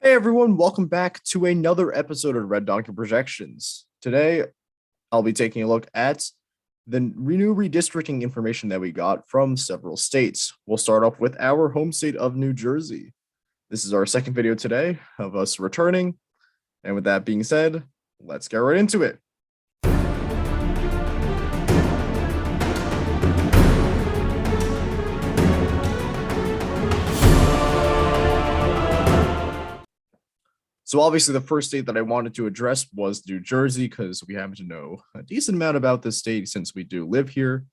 Hey everyone, welcome back to another episode of Red Donkey Projections. Today, I'll be taking a look at the new redistricting information that we got from several states. We'll start off with our home state of New Jersey. This is our second video today of us returning. And with that being said, let's get right into it. So obviously the first state that I wanted to address was New Jersey because we happen to know a decent amount about this state since we do live here.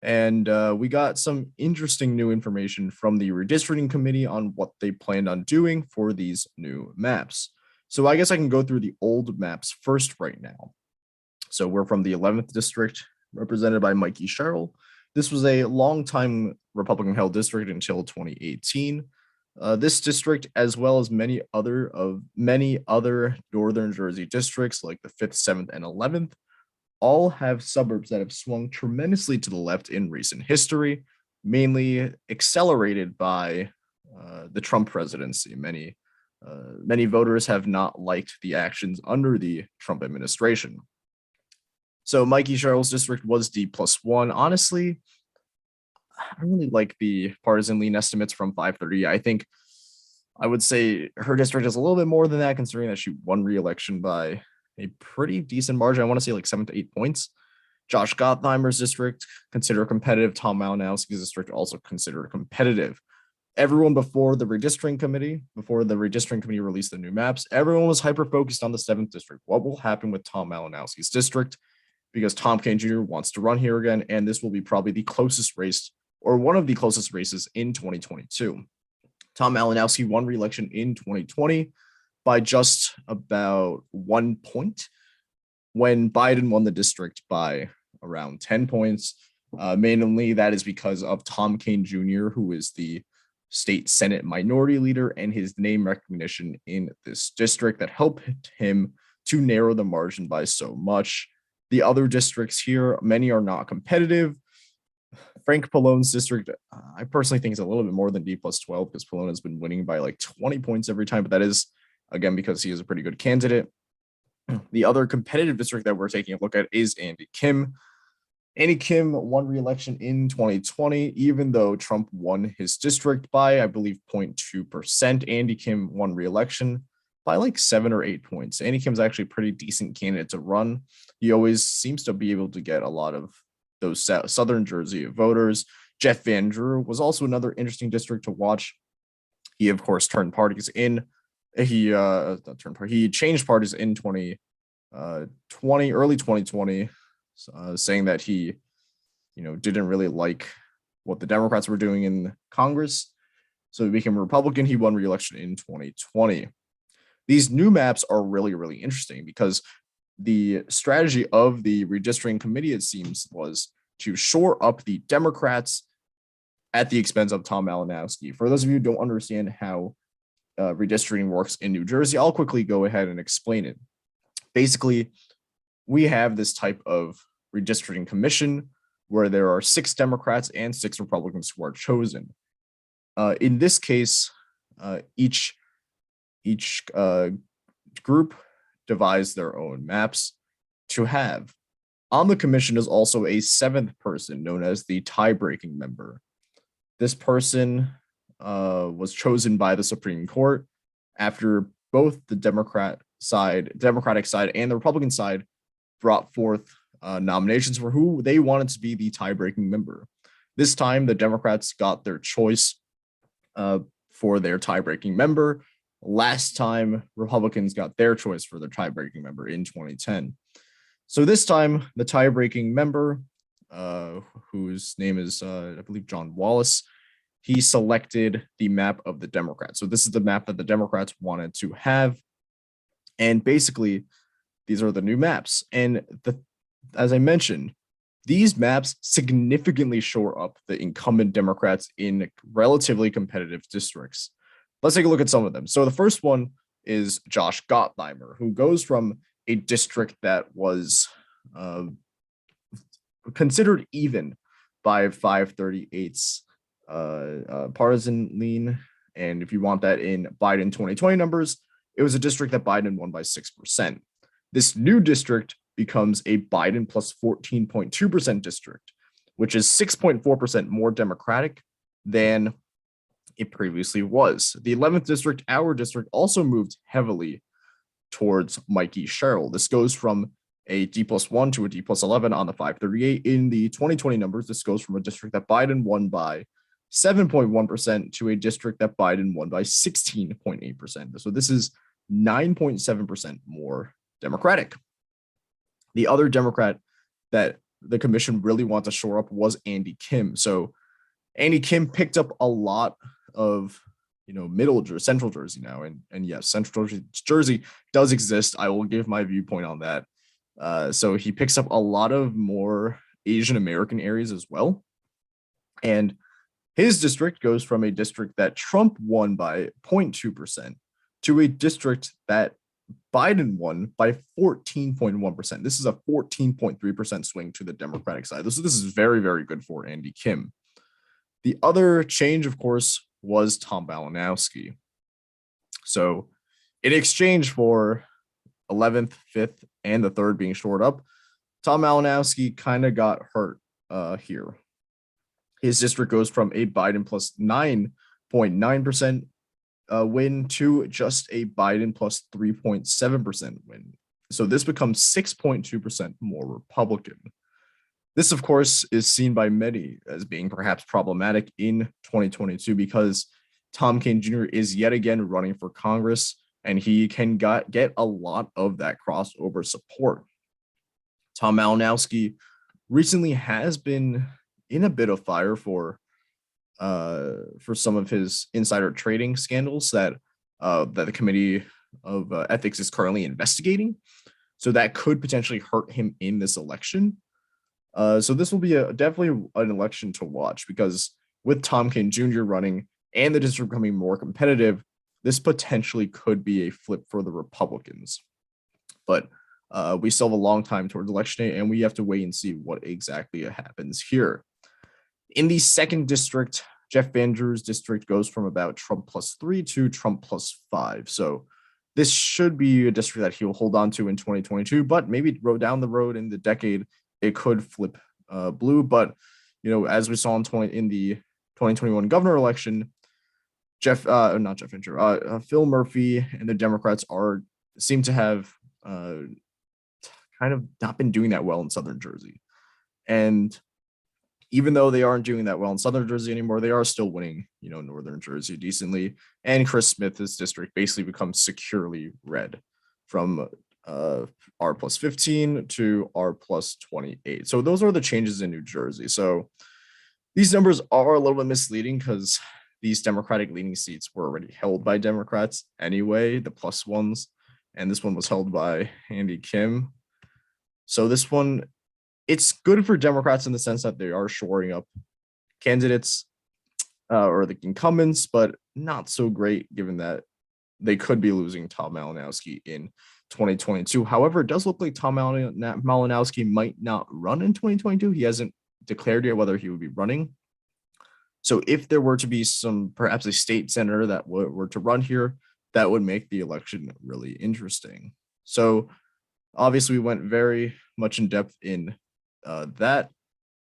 And we got some interesting new information from the redistricting committee on what they planned on doing for these new maps. So I guess I can go through the old maps first right now. So we're from the 11th district, represented by Mikey Sherrill. This was a long-time Republican-held district until 2018. This district, as well as many other northern Jersey districts like the 5th, 7th, and 11th, all have suburbs that have swung tremendously to the left in recent history, mainly accelerated by the Trump presidency. Many voters have not liked the actions under the Trump administration. So Mikey Sherrill's district was D+1. Honestly, I don't really like the partisan lean estimates from 530. I think I would say her district is a little bit more than that, considering that she won re-election by a pretty decent margin. I want to say like 7 to 8 points. Josh Gottheimer's district considered competitive. Tom Malinowski's district also considered competitive. Everyone before the redistricting committee released the new maps, everyone was hyper-focused on the 7th district. What will happen with Tom Malinowski's district? Because Tom Kean Jr. wants to run here again, and this will be probably the closest race or one of the closest races in 2022. Tom Malinowski won re-election in 2020 by just about 1 point, when Biden won the district by around 10 points. Mainly that is because of Tom Kean Jr., who is the state Senate minority leader, and his name recognition in this district that helped him to narrow the margin by so much. The other districts here, many are not competitive. Frank Pallone's district, I personally think is a little bit more than D+12 because Pallone has been winning by like 20 points every time, but that is, again, because he is a pretty good candidate. The other competitive district that we're taking a look at is Andy Kim. Andy Kim won re-election in 2020, even though Trump won his district by, I believe, 0.2%. Andy Kim won re-election by like 7 or 8 points. Andy Kim's actually a pretty decent candidate to run. He always seems to be able to get a lot of those Southern Jersey voters. Jeff Van Drew was also another interesting district to watch. He, of course, turned parties in. He changed parties in 2020, early 2020, saying that he, didn't really like what the Democrats were doing in Congress. So he became a Republican. He won re-election in 2020. These new maps are really, really interesting because the strategy of the redistricting committee, it seems, was to shore up the Democrats at the expense of Tom Malinowski. For those of you who don't understand how redistricting works in New Jersey, I'll quickly go ahead and explain it. Basically, we have this type of redistricting commission where there are 6 Democrats and 6 Republicans who are chosen. In this case, each group devise their own maps to have. On the commission is also a 7th person known as the tie-breaking member. This person was chosen by the Supreme Court after both the Democratic side and the Republican side brought forth nominations for who they wanted to be the tie-breaking member. This time, the Democrats got their choice for their tie-breaking member. Last time, Republicans got their choice for their tie-breaking member in 2010. So this time, the tie-breaking member, whose name is, I believe, John Wallace, he selected the map of the Democrats. So this is the map that the Democrats wanted to have. And basically, these are the new maps. And as I mentioned, these maps significantly shore up the incumbent Democrats in relatively competitive districts. Let's take a look at some of them. So the first one is Josh Gottheimer, who goes from a district that was considered even by 538's partisan lean And if you want that in Biden 2020 numbers, it was a district that Biden won by 6%. This new district becomes a Biden plus 14.2% district, which is 6.4% more Democratic than it previously was. The 11th district, our district, also moved heavily towards Mikey Sherrill. This goes from a D plus 1 to a D plus 11 on the 538. In the 2020 numbers, this goes from a district that Biden won by 7.1% to a district that Biden won by 16.8%. So this is 9.7% more Democratic. The other Democrat that the commission really wants to shore up was Andy Kim. So Andy Kim picked up a lot of central Jersey now, and yes, central Jersey does exist. I will give my viewpoint on that. So he picks up a lot of more Asian American areas as well, and his district goes from a district that Trump won by 0.2% to a district that Biden won by 14.1%. This is a 14.3% swing to the Democratic side. This is very, very good for Andy Kim. The other change, of course, was Tom Malinowski. So in exchange for 11th, 5th, and the 3rd being shored up, Tom Malinowski kind of got hurt here. His district goes from a Biden plus 9.9% win to just a Biden plus 3.7% win. So this becomes 6.2% more Republican. This, of course, is seen by many as being perhaps problematic in 2022 because Tom Kean Jr. is yet again running for Congress, and he can get a lot of that crossover support. Tom Malinowski recently has been in a bit of fire for some of his insider trading scandals that the Committee of Ethics is currently investigating. So that could potentially hurt him in this election. So this will be definitely an election to watch because with Tom Kean Jr. running and the district becoming more competitive, this potentially could be a flip for the Republicans. But we still have a long time towards election day, and we have to wait and see what exactly happens here. In the 2nd district, Jeff Van Drew's district goes from about Trump plus 3 to Trump plus 5. So this should be a district that he will hold on to in 2022, but maybe down the road in the decade, it could flip blue. But, as we saw in the 2021 governor election, Phil Murphy and the Democrats seem to have kind of not been doing that well in Southern Jersey. And even though they aren't doing that well in Southern Jersey anymore, they are still winning, Northern Jersey decently. And Chris Smith's district basically becomes securely red from R plus 15 to R plus 28. So those are the changes in New Jersey. So these numbers are a little bit misleading because these Democratic leaning seats were already held by Democrats anyway, the plus ones, and this one was held by Andy Kim. So this one, it's good for Democrats in the sense that they are shoring up candidates or the incumbents, but not so great given that they could be losing Tom Malinowski in 2022. However, it does look like Tom Malinowski might not run in 2022. He hasn't declared yet whether he would be running. So if there were to be perhaps a state senator that were to run here, that would make the election really interesting. So obviously we went very much in depth in that.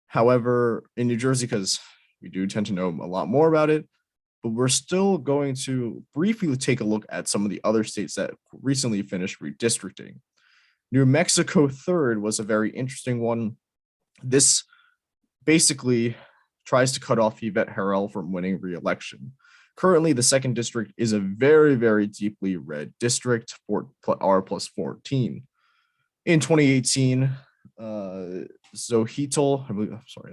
However, in New Jersey, because we do tend to know a lot more about it, but we're still going to briefly take a look at some of the other states that recently finished redistricting. New Mexico 3rd was a very interesting one. This basically tries to cut off Yvette Herrell from winning re-election. Currently, the 2nd district is a very, very deeply red district for R plus 14. In 2018, Zohitel,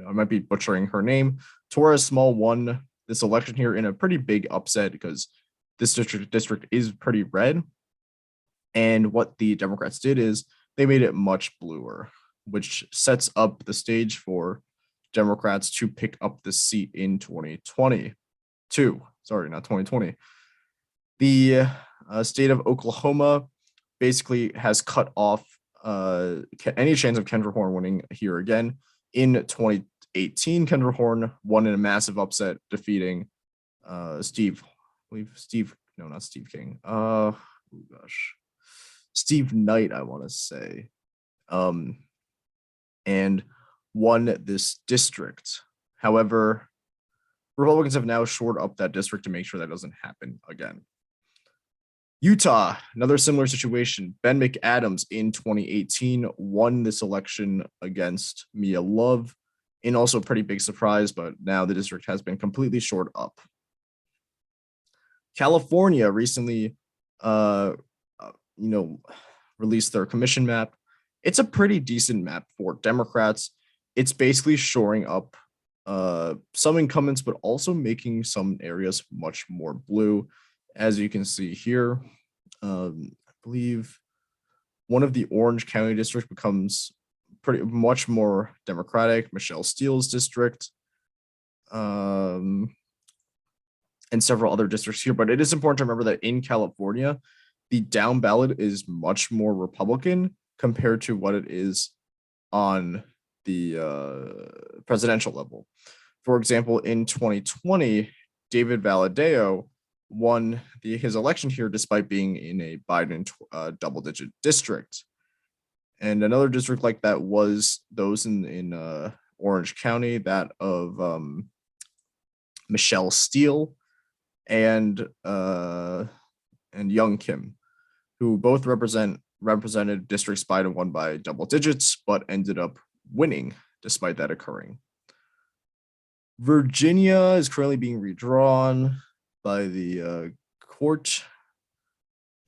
I might be butchering her name, Torres Small won this election here in a pretty big upset because this district is pretty red. And what the Democrats did is they made it much bluer, which sets up the stage for Democrats to pick up the seat in 2022. Sorry, not 2020. The state of Oklahoma basically has cut off any chance of Kendra Horn winning here again. In 2018, Kendra Horn won in a massive upset, defeating Steve believe Steve, no, not Steve King. Oh gosh, Steve Knight, I want to say, um, and won this district. However, Republicans have now shored up that district to make sure that doesn't happen again. Utah, another similar situation. Ben McAdams in 2018 won this election against Mia Love, in also a pretty big surprise, but now the district has been completely shored up. California recently, released their commission map. It's a pretty decent map for Democrats. It's basically shoring up some incumbents, but also making some areas much more blue. As you can see here, I believe one of the Orange County districts becomes pretty much more Democratic, Michelle Steele's district, and several other districts here. But it is important to remember that in California, the down ballot is much more Republican compared to what it is on the presidential level. For example, in 2020, David Valadao won his election here despite being in a Biden double-digit district. And another district like that was those in Orange County, that of Michelle Steele and Young Kim, who both represented districts Biden won by double digits, but ended up winning despite that occurring. Virginia is currently being redrawn by the court.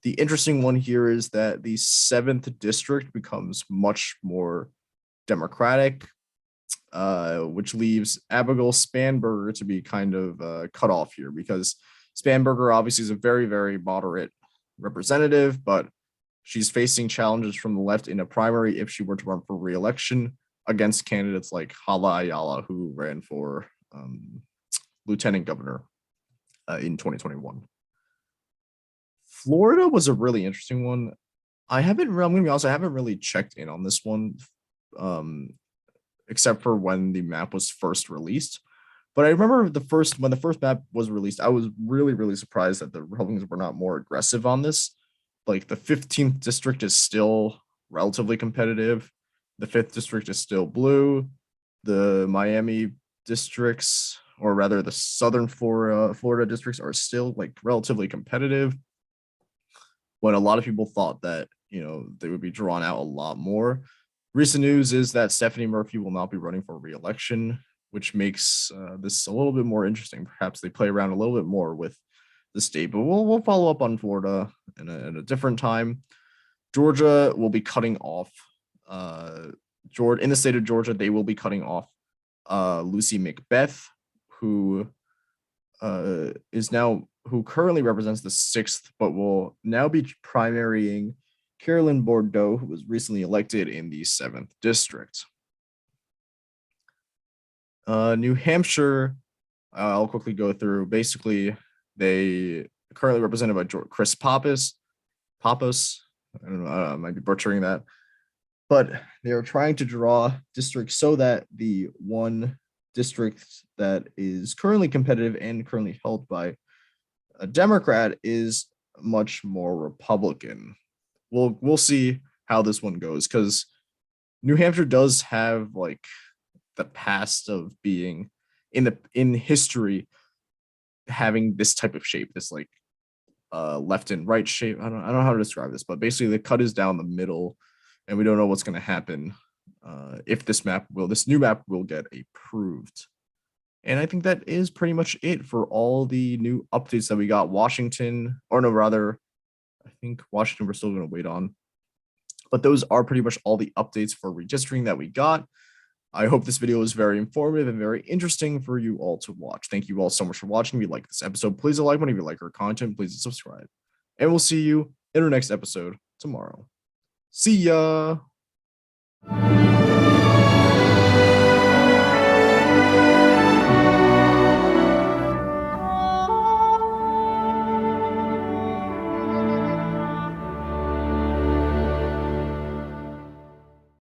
The interesting one here is that the 7th district becomes much more Democratic, which leaves Abigail Spanberger to be kind of cut off here, because Spanberger obviously is a very, very moderate representative, but she's facing challenges from the left in a primary if she were to run for re-election against candidates like Hala Ayala, who ran for lieutenant governor in 2021. Florida was a really interesting one. I'm going to be honest, I haven't really checked in on this one, except for when the map was first released. But I remember when the first map was released, I was really, really surprised that the Republicans were not more aggressive on this. Like, the 15th district is still relatively competitive. The 5th district is still blue. The Miami districts, or rather the southern Florida districts, are still like relatively competitive, when a lot of people thought that, they would be drawn out a lot more. Recent news is that Stephanie Murphy will not be running for re-election, which makes this a little bit more interesting. Perhaps they play around a little bit more with the state, but we'll follow up on Florida in a different time. Georgia will be cutting off in the state of Georgia, they will be cutting off Lucy McBeth, who currently represents the 6th, but will now be primarying Carolyn Bordeaux, who was recently elected in the 7th district. New Hampshire, I'll quickly go through. Basically, they currently represented by Chris Pappas. I don't know, I might be butchering that. But they are trying to draw districts so that the one district that is currently competitive and currently held by a Democrat is much more Republican. We'll see how this one goes, because New Hampshire does have like the past of being in history having this type of shape, this like left and right shape. I don't know how to describe this, but basically the cut is down the middle, and we don't know what's going to happen if this new map will get approved. And I think that is pretty much it for all the new updates that we got. Washington, or no, rather, I think Washington we're still going to wait on. But those are pretty much all the updates for redistricting that we got. I hope this video was very informative and very interesting for you all to watch. Thank you all so much for watching. If you like this episode, please like one. If you like our content, please subscribe. And we'll see you in our next episode tomorrow. See ya!